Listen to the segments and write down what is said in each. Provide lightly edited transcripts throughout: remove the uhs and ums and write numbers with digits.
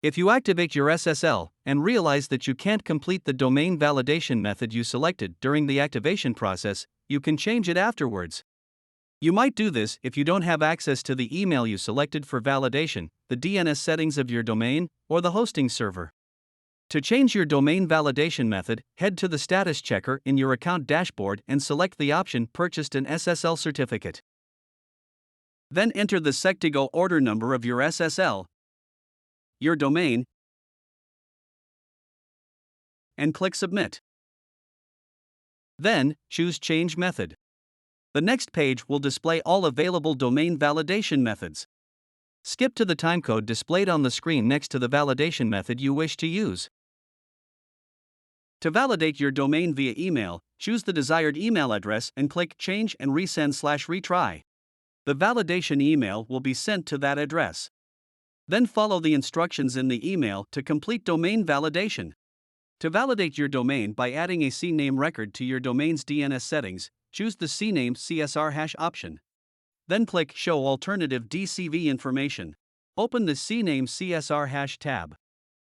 If you activate your SSL and realize that you can't complete the domain validation method you selected during the activation process, you can change it afterwards. You might do this if you don't have access to the email you selected for validation, the DNS settings of your domain, or the hosting server. To change your domain validation method, head to the status checker in your account dashboard and select the option Purchased an SSL certificate. Then enter the Sectigo order number of your SSL, your domain, and click Submit. Then, choose Change Method. The next page will display all available domain validation methods. Skip to the timecode displayed on the screen next to the validation method you wish to use. To validate your domain via email, choose the desired email address and click Change and Resend/Retry. The validation email will be sent to that address. Then follow the instructions in the email to complete domain validation. To validate your domain by adding a CNAME record to your domain's DNS settings, choose the CNAME CSR hash option. Then click Show Alternative DCV Information. Open the CNAME CSR hash tab.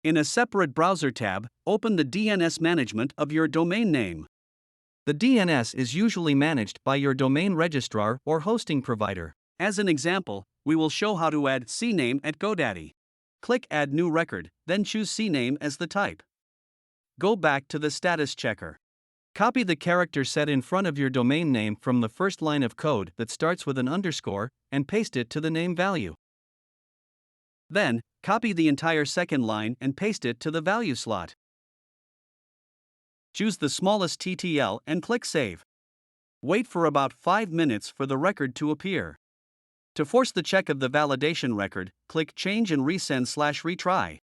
In a separate browser tab, open the DNS management of your domain name. The DNS is usually managed by your domain registrar or hosting provider. As an example, we will show how to add CNAME at GoDaddy. Click Add New Record, then choose CNAME as the type. Go back to the status checker. Copy the character set in front of your domain name from the first line of code that starts with an underscore and paste it to the name value. Then, copy the entire second line and paste it to the value slot. Choose the smallest TTL and click Save. Wait for about 5 minutes for the record to appear. To force the check of the validation record, click Change and Resend/Retry.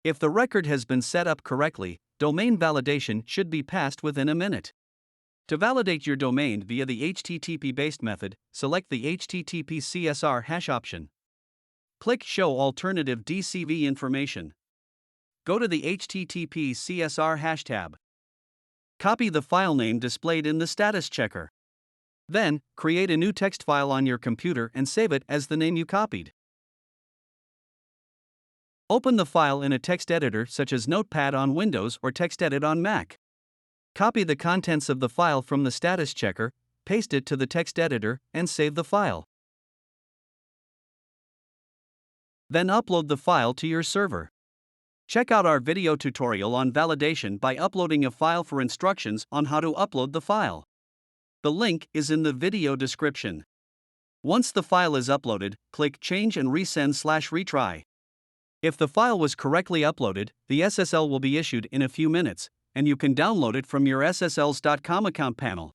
If the record has been set up correctly, domain validation should be passed within a minute. To validate your domain via the HTTP-based method, select the HTTP CSR hash option. Click Show Alternative DCV Information. Go to the HTTP CSR hash tab. Copy the file name displayed in the status checker. Then, create a new text file on your computer and save it as the name you copied. Open the file in a text editor such as Notepad on Windows or TextEdit on Mac. Copy the contents of the file from the status checker, paste it to the text editor, and save the file. Then upload the file to your server. Check out our video tutorial on validation by uploading a file for instructions on how to upload the file. The link is in the video description. Once the file is uploaded, click Change and Resend/Retry. If the file was correctly uploaded, the SSL will be issued in a few minutes, and you can download it from your SSLs.com account panel.